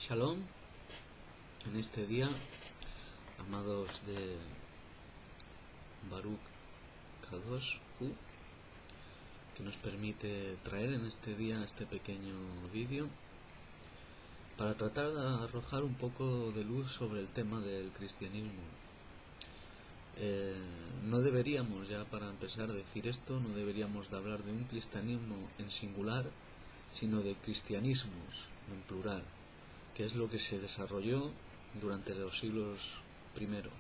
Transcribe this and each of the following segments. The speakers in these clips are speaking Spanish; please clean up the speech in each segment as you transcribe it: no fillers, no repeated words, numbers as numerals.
Shalom, en este día, amados de Baruch Kadosh Hu, que nos permite traer en este día este pequeño vídeo para tratar de arrojar un poco de luz sobre el tema del cristianismo. No deberíamos, ya para empezar a decir esto, no deberíamos de hablar de un cristianismo en singular, sino de cristianismos en plural, que es lo que se desarrolló durante los siglos primeros.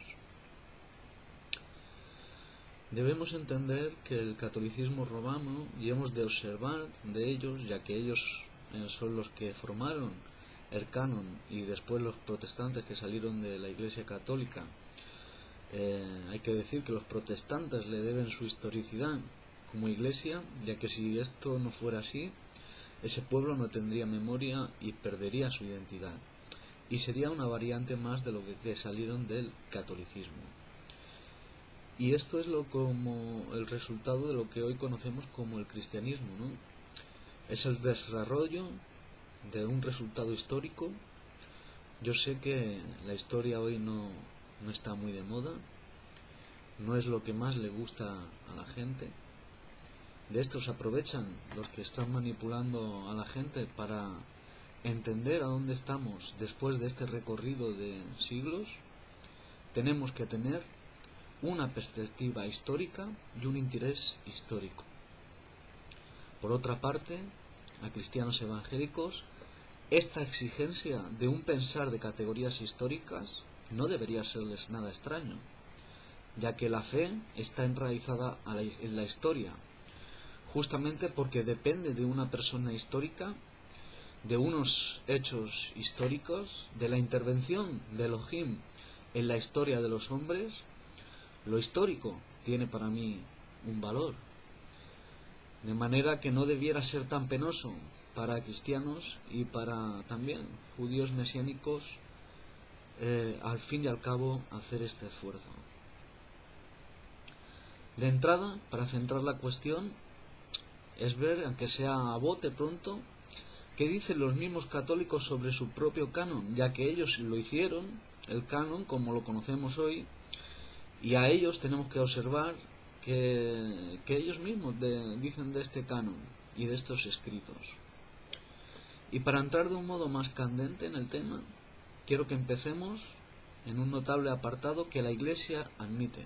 Debemos entender que el catolicismo romano, y hemos de observar de ellos, ya que ellos son los que formaron el canon, y después los protestantes que salieron de la Iglesia Católica. Hay que decir que los protestantes le deben su historicidad como iglesia, ya que si esto no fuera así, ese pueblo no tendría memoria y perdería su identidad, y sería una variante más de lo que salieron del catolicismo. Y esto es como el resultado de lo que hoy conocemos como el cristianismo, ¿no? Es el desarrollo de un resultado histórico. Yo sé que la historia hoy no está muy de moda, no es lo que más le gusta a la gente. De esto se aprovechan los que están manipulando a la gente para entender a dónde estamos después de este recorrido de siglos. Tenemos que tener una perspectiva histórica y un interés histórico. Por otra parte, a cristianos evangélicos, esta exigencia de un pensar de categorías históricas no debería serles nada extraño, ya que la fe está enraizada en la historia, justamente porque depende de una persona histórica, de unos hechos históricos, de la intervención de Elohim en la historia de los hombres. Lo histórico tiene para mí un valor, de manera que no debiera ser tan penoso para cristianos y para también judíos mesiánicos al fin y al cabo hacer este esfuerzo. De entrada, para centrar la cuestión, es ver, aunque sea a bote pronto, qué dicen los mismos católicos sobre su propio canon, ya que ellos lo hicieron, el canon como lo conocemos hoy, y a ellos tenemos que observar que ellos mismos dicen de este canon y de estos escritos. Y para entrar de un modo más candente en el tema, quiero que empecemos en un notable apartado que la Iglesia admite.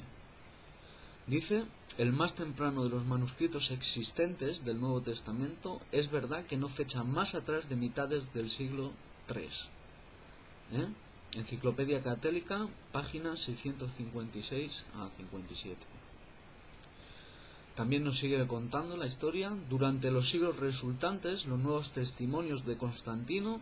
Dice: el más temprano de los manuscritos existentes del Nuevo Testamento es verdad que no fecha más atrás de mitades del siglo III. Enciclopedia Católica, páginas 656 a 57. También nos sigue contando la historia. Durante los siglos resultantes, los nuevos testimonios de Constantino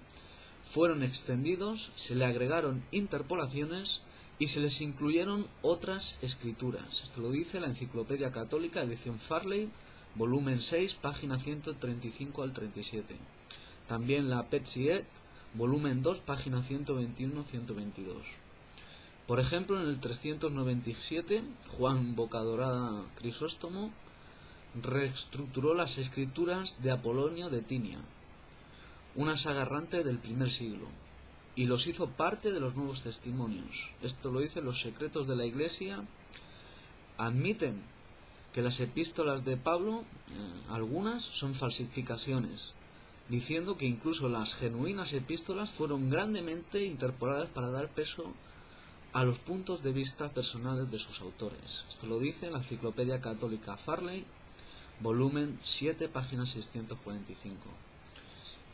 fueron extendidos, se le agregaron interpolaciones y se les incluyeron otras escrituras. Esto lo dice la Enciclopedia Católica, edición Farley, volumen 6, página 135 al 37. También la Petziet, volumen 2, página 121-122. Por ejemplo, en el 397, Juan Bocadorada Crisóstomo reestructuró las escrituras de Apolonio de Tinia, una saga errante del primer siglo, y los hizo parte de los nuevos testimonios. Esto lo dicen los secretos de la Iglesia. Admiten que las epístolas de Pablo, algunas son falsificaciones, diciendo que incluso las genuinas epístolas fueron grandemente interpoladas para dar peso a los puntos de vista personales de sus autores. Esto lo dice la Enciclopedia Católica Farley, volumen 7, página 645.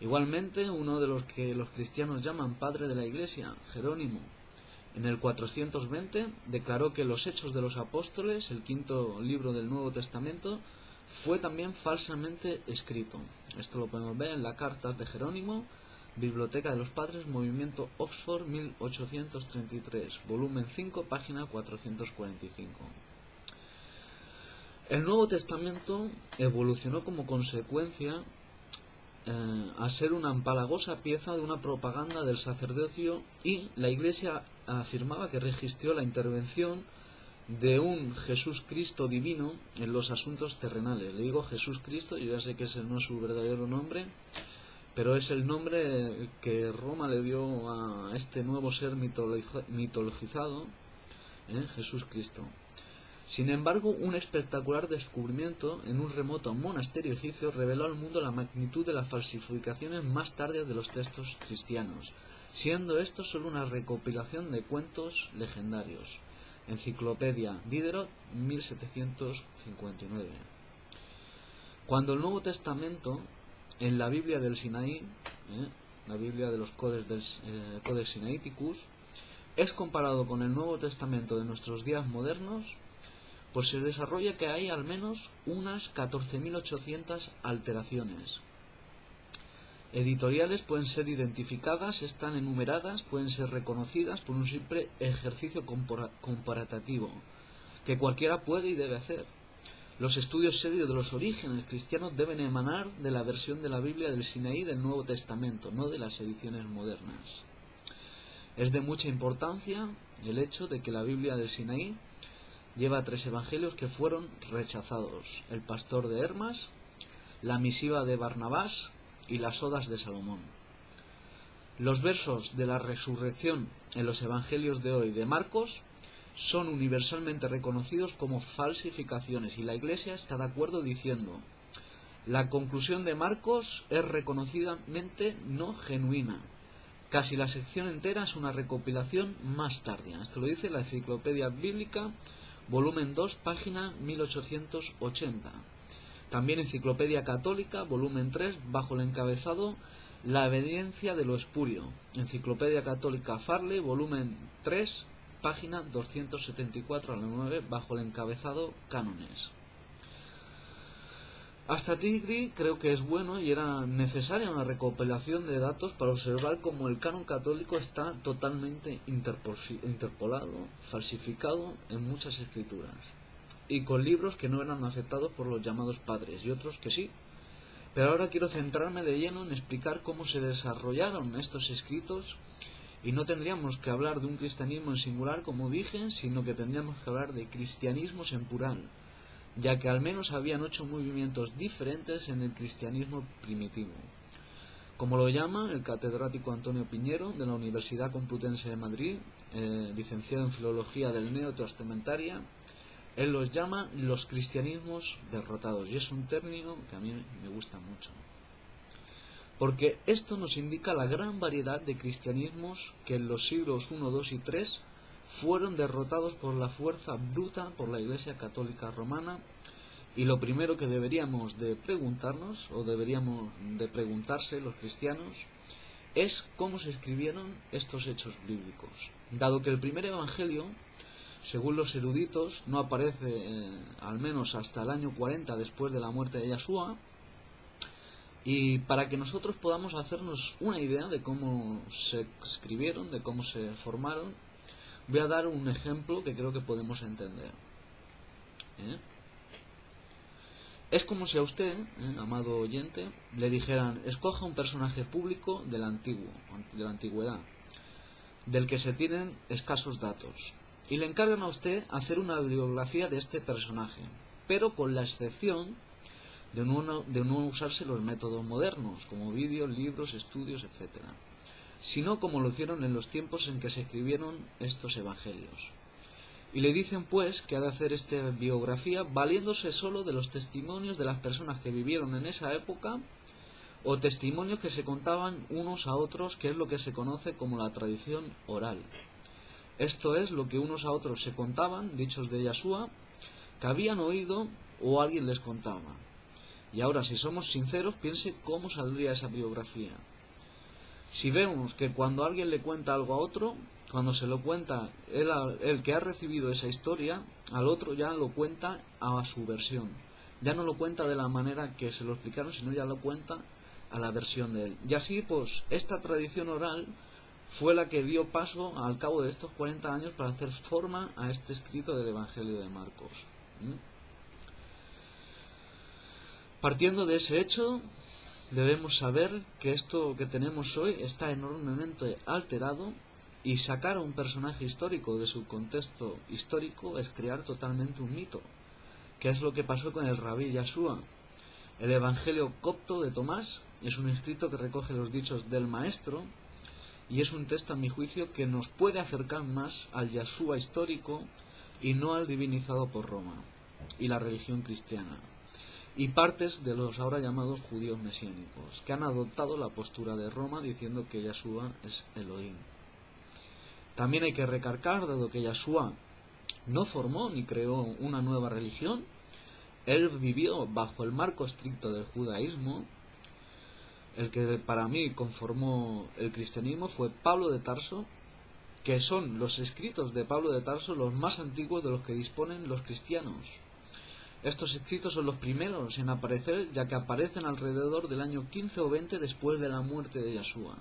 Igualmente, uno de los que los cristianos llaman padre de la Iglesia, Jerónimo, en el 420 declaró que los Hechos de los Apóstoles, el quinto libro del Nuevo Testamento, fue también falsamente escrito. Esto lo podemos ver en la Carta de Jerónimo, Biblioteca de los Padres, Movimiento Oxford, 1833, volumen 5, página 445. El Nuevo Testamento evolucionó como consecuencia a ser una empalagosa pieza de una propaganda del sacerdocio, y la Iglesia afirmaba que registró la intervención de un Jesús Cristo divino en los asuntos terrenales. Le digo Jesús Cristo, yo ya sé que ese no es su verdadero nombre, pero es el nombre que Roma le dio a este nuevo ser mitologizado, Jesús Cristo. Sin embargo, un espectacular descubrimiento en un remoto monasterio egipcio reveló al mundo la magnitud de las falsificaciones más tardías de los textos cristianos, siendo esto solo una recopilación de cuentos legendarios. Enciclopedia Diderot, 1759. Cuando el Nuevo Testamento, en la Biblia del Sinaí, la Biblia de los Codex Sinaiticus, es comparado con el Nuevo Testamento de nuestros días modernos, pues se desarrolla que hay al menos unas 14.800 alteraciones. Editoriales pueden ser identificadas, están enumeradas, pueden ser reconocidas por un simple ejercicio comparativo, que cualquiera puede y debe hacer. Los estudios serios de los orígenes cristianos deben emanar de la versión de la Biblia del Sinaí del Nuevo Testamento, no de las ediciones modernas. Es de mucha importancia el hecho de que la Biblia del Sinaí lleva 3 evangelios que fueron rechazados: el pastor de Hermas, la misiva de Barnabás y las odas de Salomón. Los versos de la resurrección en los evangelios de hoy de Marcos son universalmente reconocidos como falsificaciones, y la Iglesia está de acuerdo diciendo: la conclusión de Marcos es reconocidamente no genuina. Casi la sección entera es una recopilación más tardía. Esto lo dice la Enciclopedia Bíblica, volumen 2, página 1880. También Enciclopedia Católica, volumen 3, bajo el encabezado La evidencia de lo espurio. Enciclopedia Católica Farley, volumen 3, página 274 a la 9, bajo el encabezado Cánones. Hasta Tigri creo que es bueno y era necesaria una recopilación de datos para observar cómo el canon católico está totalmente interpolado, falsificado en muchas escrituras, y con libros que no eran aceptados por los llamados padres y otros que sí. Pero ahora quiero centrarme de lleno en explicar cómo se desarrollaron estos escritos, y no tendríamos que hablar de un cristianismo en singular, como dije, sino que tendríamos que hablar de cristianismos en plural, ya que al menos habían 8 movimientos diferentes en el cristianismo primitivo. Como lo llama el catedrático Antonio Piñero, de la Universidad Complutense de Madrid, licenciado en Filología del Neotestamentaria, él los llama los cristianismos derrotados, y es un término que a mí me gusta mucho, porque esto nos indica la gran variedad de cristianismos que en los siglos I, II y III fueron derrotados por la fuerza bruta por la Iglesia Católica Romana. Y lo primero que deberíamos de preguntarnos, o deberíamos de preguntarse los cristianos, es cómo se escribieron estos hechos bíblicos, dado que el primer evangelio, según los eruditos, no aparece al menos hasta el año 40 después de la muerte de Yeshua. Y para que nosotros podamos hacernos una idea de cómo se escribieron, de cómo se formaron, voy a dar un ejemplo que creo que podemos entender. Es como si a usted, amado oyente, le dijeran: escoja un personaje público de la antigüedad, del que se tienen escasos datos, y le encargan a usted hacer una biografía de este personaje, pero con la excepción de no usarse los métodos modernos, como vídeos, libros, estudios, etc., sino como lo hicieron en los tiempos en que se escribieron estos evangelios. Y le dicen pues que ha de hacer esta biografía valiéndose solo de los testimonios de las personas que vivieron en esa época, o testimonios que se contaban unos a otros, que es lo que se conoce como la tradición oral. Esto es lo que unos a otros se contaban, dichos de Yeshua, que habían oído o alguien les contaba. Y ahora, si somos sinceros, piense cómo saldría esa biografía. Si vemos que cuando alguien le cuenta algo a otro, cuando se lo cuenta el que ha recibido esa historia, al otro ya lo cuenta a su versión. Ya no lo cuenta de la manera que se lo explicaron, sino ya lo cuenta a la versión de él. Y así, pues, esta tradición oral fue la que dio paso, al cabo de estos 40 años, para hacer forma a este escrito del Evangelio de Marcos. Partiendo de ese hecho, debemos saber que esto que tenemos hoy está enormemente alterado, y sacar a un personaje histórico de su contexto histórico es crear totalmente un mito, que es lo que pasó con el rabí Yeshua. El Evangelio copto de Tomás es un escrito que recoge los dichos del Maestro y es un texto, a mi juicio, que nos puede acercar más al Yahshua histórico y no al divinizado por Roma y la religión cristiana, y partes de los ahora llamados judíos mesiánicos, que han adoptado la postura de Roma diciendo que Yahshua es Elohim. También hay que recalcar, dado que Yahshua no formó ni creó una nueva religión, él vivió bajo el marco estricto del judaísmo. El que para mí conformó el cristianismo fue Pablo de Tarso, que son los escritos de Pablo de Tarso los más antiguos de los que disponen los cristianos. Estos escritos son los primeros en aparecer, ya que aparecen alrededor del año 15 o 20 después de la muerte de Yahshua.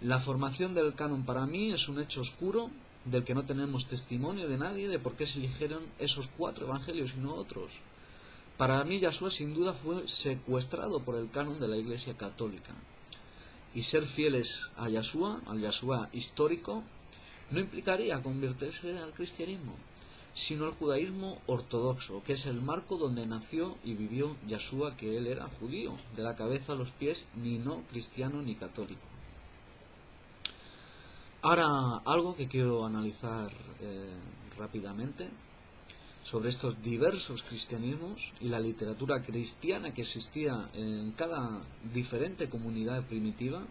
La formación del canon para mí es un hecho oscuro, del que no tenemos testimonio de nadie de por qué se eligieron esos 4 evangelios y no otros. Para mí Yahshua sin duda fue secuestrado por el canon de la Iglesia Católica. Y ser fieles a Yahshua, al Yahshua histórico, no implicaría convertirse al cristianismo, sino al judaísmo ortodoxo, que es el marco donde nació y vivió Yahshua, que él era judío, de la cabeza a los pies, ni no cristiano ni católico. Ahora, algo que quiero analizar rápidamente sobre estos diversos cristianismos y la literatura cristiana que existía en cada diferente comunidad primitiva.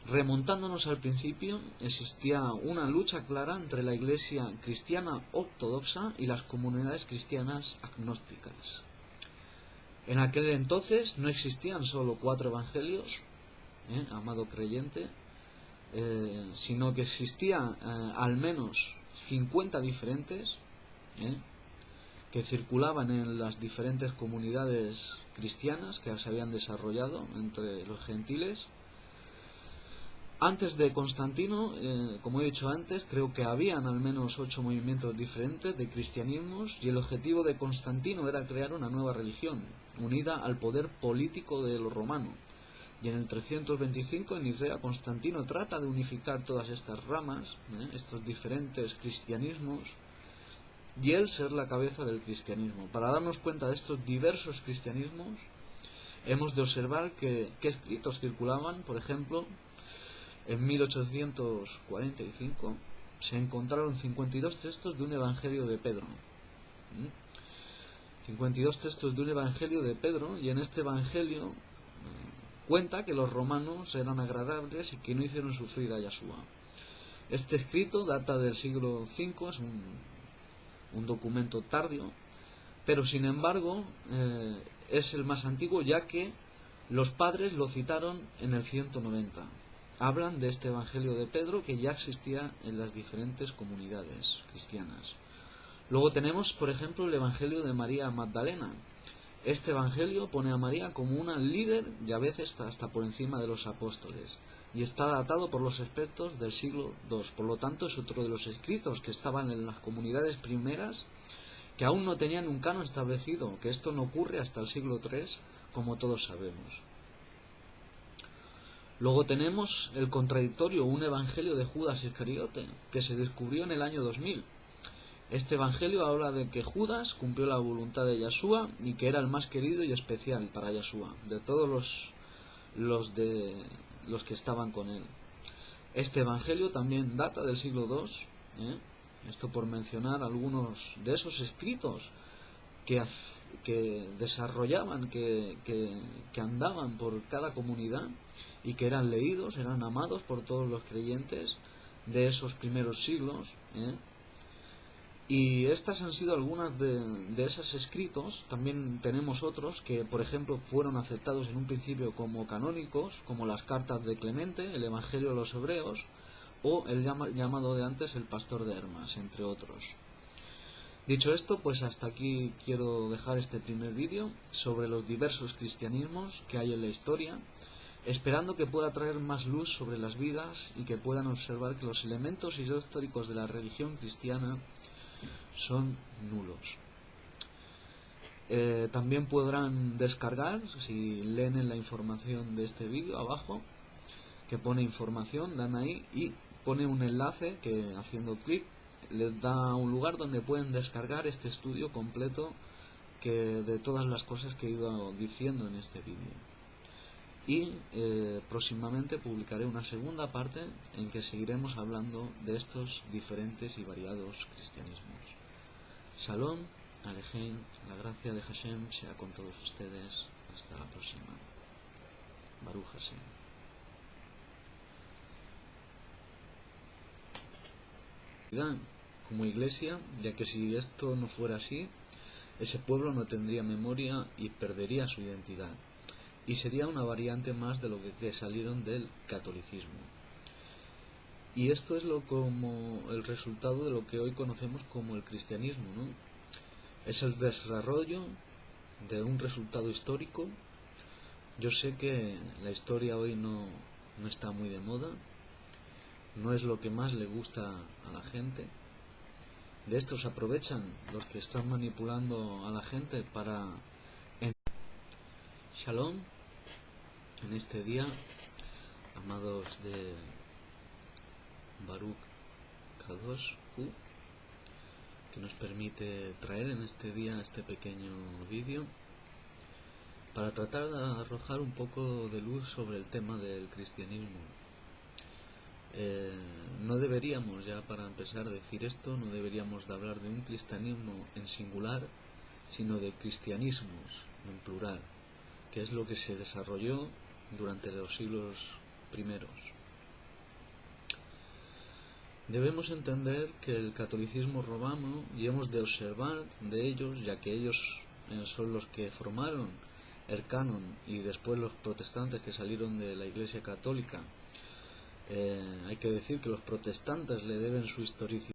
Remontándonos al principio, existía una lucha clara entre la Iglesia cristiana ortodoxa y las comunidades cristianas agnósticas. En aquel entonces no existían solo 4 evangelios, amado creyente, sino que existían al menos 50 diferentes, que circulaban en las diferentes comunidades cristianas que se habían desarrollado entre los gentiles. Antes de Constantino, como he dicho antes, creo que habían al menos 8 movimientos diferentes de cristianismos, y el objetivo de Constantino era crear una nueva religión, unida al poder político de los romanos. Y en el 325 en Nicea, Constantino trata de unificar todas estas ramas, estos diferentes cristianismos, y él ser la cabeza del cristianismo. Para darnos cuenta de estos diversos cristianismos, hemos de observar qué escritos circulaban. Por ejemplo, en 1845 se encontraron 52 textos de un evangelio de Pedro. 52 textos de un evangelio de Pedro, y en este evangelio cuenta que los romanos eran agradables y que no hicieron sufrir a Yahshua. Este escrito data del siglo V, es un documento tardío, pero sin embargo es el más antiguo, ya que los padres lo citaron en el 190. Hablan de este evangelio de Pedro que ya existía en las diferentes comunidades cristianas. Luego tenemos, por ejemplo, el evangelio de María Magdalena. Este evangelio pone a María como una líder y a veces hasta por encima de los apóstoles, y está datado por los expertos del siglo II. Por lo tanto, es otro de los escritos que estaban en las comunidades primeras que aún no tenían un canon establecido, que esto no ocurre hasta el siglo III, como todos sabemos. Luego tenemos el contradictorio, un evangelio de Judas Iscariote, que se descubrió en el año 2000. Este evangelio habla de que Judas cumplió la voluntad de Yahshua y que era el más querido y especial para Yahshua, de todos los que estaban con él. Este evangelio también data del siglo II, esto por mencionar algunos de esos escritos que desarrollaban, que andaban por cada comunidad y que eran leídos, eran amados por todos los creyentes de esos primeros siglos. Y estas han sido algunas de esos escritos. También tenemos otros que, por ejemplo, fueron aceptados en un principio como canónicos, como las cartas de Clemente, el Evangelio de los Hebreos, o el llamado de antes el Pastor de Hermas, entre otros. Dicho esto, pues hasta aquí quiero dejar este primer vídeo sobre los diversos cristianismos que hay en la historia, esperando que pueda traer más luz sobre las vidas y que puedan observar que los elementos históricos de la religión cristiana son nulos. También podrán descargar, si leen en la información de este vídeo abajo, que pone información, dan ahí y pone un enlace que haciendo clic les da un lugar donde pueden descargar este estudio completo de todas las cosas que he ido diciendo en este vídeo. y próximamente publicaré una segunda parte en que seguiremos hablando de estos diferentes y variados cristianismos. Shalom, Alejem, la gracia de Hashem sea con todos ustedes. Hasta la próxima. Baruch Hashem. Como iglesia, ya que si esto no fuera así, ese pueblo no tendría memoria y perdería su identidad, y sería una variante más de lo que salieron del catolicismo. Y esto es como el resultado de lo que hoy conocemos como el cristianismo, ¿no? Es el desarrollo de un resultado histórico. Yo sé que la historia hoy no está muy de moda, no es lo que más le gusta a la gente. De esto se aprovechan los que están manipulando a la gente para... Shalom, en este día, amados de Baruch Kadosh Hu, que nos permite traer en este día este pequeño vídeo para tratar de arrojar un poco de luz sobre el tema del cristianismo. No deberíamos, ya para empezar a decir esto, no deberíamos de hablar de un cristianismo en singular, sino de cristianismos en plural, que es lo que se desarrolló durante los siglos primeros. Debemos entender que el catolicismo romano, y hemos de observar de ellos, ya que ellos son los que formaron el canon y después los protestantes que salieron de la Iglesia Católica, hay que decir que los protestantes le deben su historicidad